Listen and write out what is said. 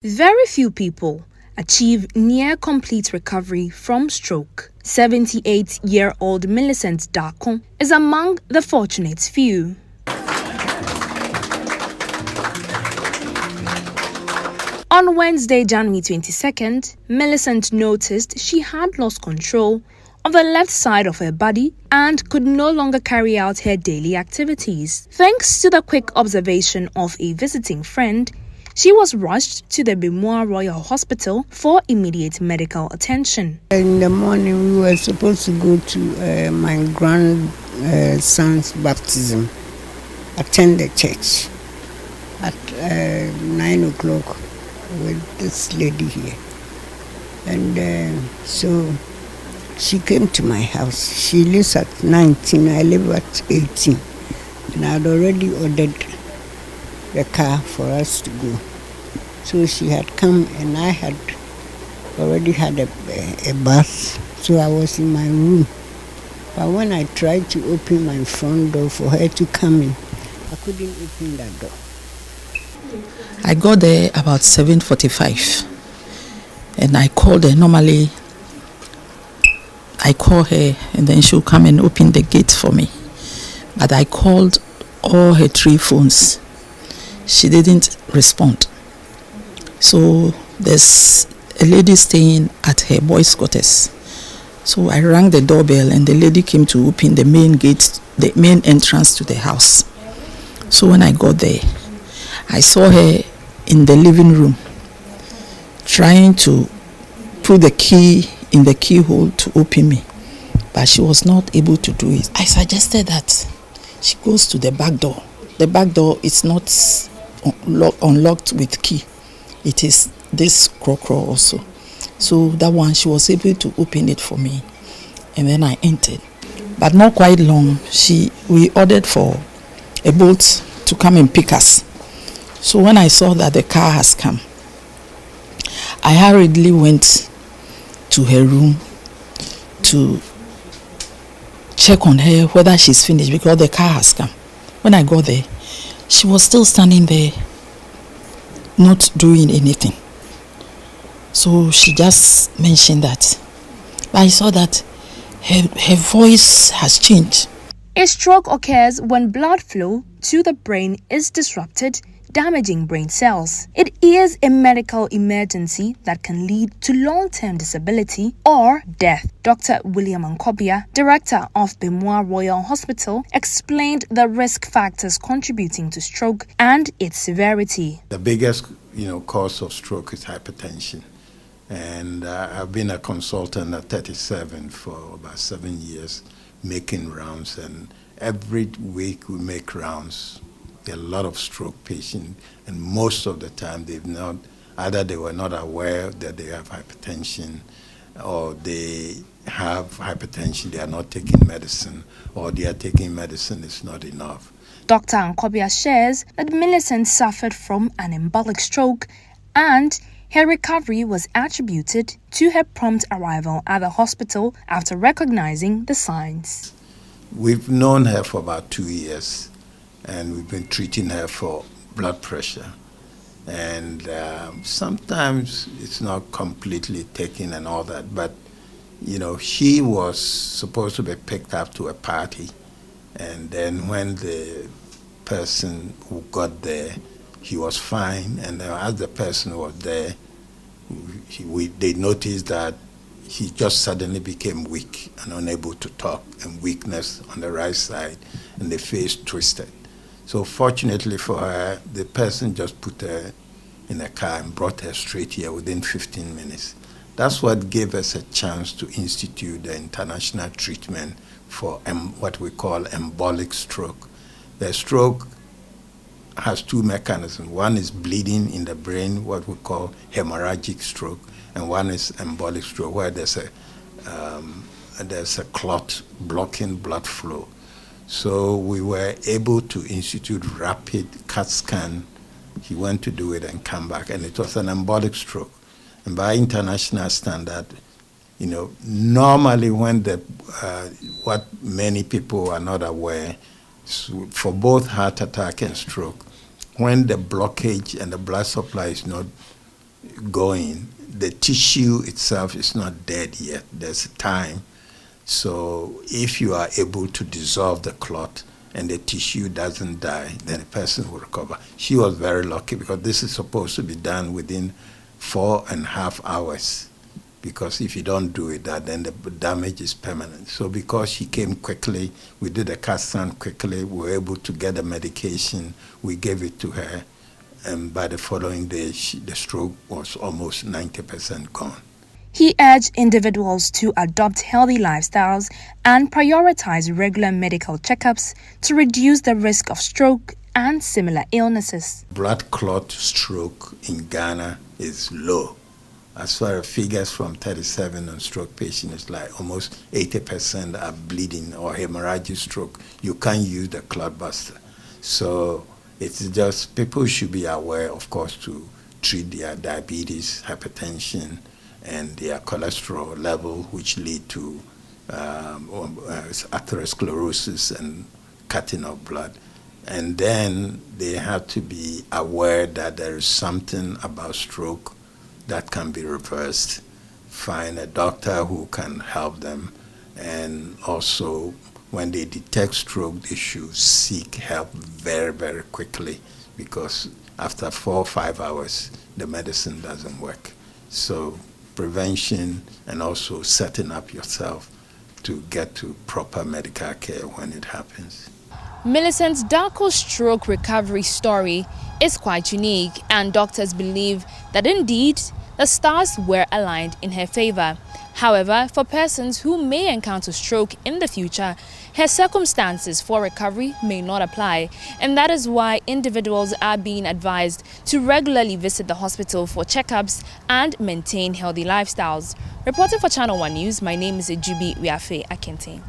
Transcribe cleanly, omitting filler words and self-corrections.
Very few people achieve near complete recovery from stroke. 78-year-old Millicent Darko is among the fortunate few. On Wednesday, January 22nd, Millicent noticed she had lost control of the left side of her body and could no longer carry out her daily activities. Thanks to the quick observation of a visiting friend, she was rushed to the Bemua Royal Hospital for immediate medical attention. In the morning, we were supposed to go to my grandson's baptism, attend the church at 9 o'clock with this lady here. And so she came to my house. She lives at 19, I live at 18. And I had already ordered the car for us to go. So she had come and I had already had a bath, so I was in my room. But when I tried to open my front door for her to come in, I couldn't open that door. I got there about 7:45 and I called her. Normally I call her and then she'll come and open the gate for me. But I called all her 3 phones. She didn't respond. So there's a lady staying at her boys' quarters. So I rang the doorbell and the lady came to open the main gate, the main entrance to the house. So when I got there, I saw her in the living room trying to put the key in the keyhole to open me, but she was not able to do it. I suggested that she goes to the back door. The back door is not unlocked with key. It is this crow also. So that one, she was able to open it for me. And then I entered. But not quite long, we ordered for a boat to come and pick us. So when I saw that the car has come, I hurriedly went to her room to check on her whether she's finished because the car has come. When I got there, she was still standing there, not doing anything. So she just mentioned that. But I saw that her voice has changed. A stroke occurs when blood flow to the brain is disrupted, damaging brain cells. It is a medical emergency that can lead to long-term disability or death. Dr. William Ankobia, director of Bemua Royal Hospital, explained the risk factors contributing to stroke and its severity. The biggest, cause of stroke is hypertension. And I've been a consultant at 37 for about 7 years, making rounds. And every week we make rounds. There are a lot of stroke patients, and most of the time either they were not aware that they have hypertension, or they have hypertension, they are not taking medicine, or they are taking medicine, it's not enough. Dr. Ankobia shares that Millicent suffered from an embolic stroke and her recovery was attributed to her prompt arrival at the hospital after recognizing the signs. We've known her for about 2 years, and we've been treating her for blood pressure. And sometimes it's not completely taken and all that, but she was supposed to be picked up to a party. And then when the person who got there, he was fine, and then as the person was there, they noticed that he just suddenly became weak and unable to talk, and weakness on the right side, and the face twisted. So fortunately for her, the person just put her in a car and brought her straight here within 15 minutes. That's what gave us a chance to institute the international treatment for what we call embolic stroke. The stroke has 2 mechanisms. One is bleeding in the brain, what we call hemorrhagic stroke, and one is embolic stroke, where there's a clot blocking blood flow. So we were able to institute rapid CAT scan. He went to do it and come back, and it was an embolic stroke. And by international standard, normally when what many people are not aware, for both heart attack and stroke, when the blockage and the blood supply is not going, the tissue itself is not dead yet. There's time. So if you are able to dissolve the clot and the tissue doesn't die, then the person will recover. She was very lucky because this is supposed to be done within 4.5 hours. Because if you don't do it, then the damage is permanent. So because she came quickly, we did a CAT scan quickly, we were able to get the medication, we gave it to her, and by the following day, the stroke was almost 90% gone. He urged individuals to adopt healthy lifestyles and prioritize regular medical checkups to reduce the risk of stroke and similar illnesses. Blood clot stroke in Ghana is low. As far as figures from 37 on stroke patients, it's like almost 80% are bleeding or hemorrhagic stroke. You can't use the clot buster. So it's just people should be aware, of course, to treat their diabetes, hypertension, and their cholesterol level, which lead to atherosclerosis and cutting of blood. And then they have to be aware that there is something about stroke that can be reversed. Find a doctor who can help them. And also, when they detect stroke, they should seek help very, very quickly, because after 4 or 5 hours, the medicine doesn't work. So prevention and also setting up yourself to get to proper medical care when it happens. Millicent's Darko stroke recovery story is quite unique, and doctors believe that indeed the stars were aligned in her favor. However, for persons who may encounter stroke in the future, her circumstances for recovery may not apply, and that is why individuals are being advised to regularly visit the hospital for checkups and maintain healthy lifestyles. Reporting for Channel One News, my name is Ejubi Wiafe Akente.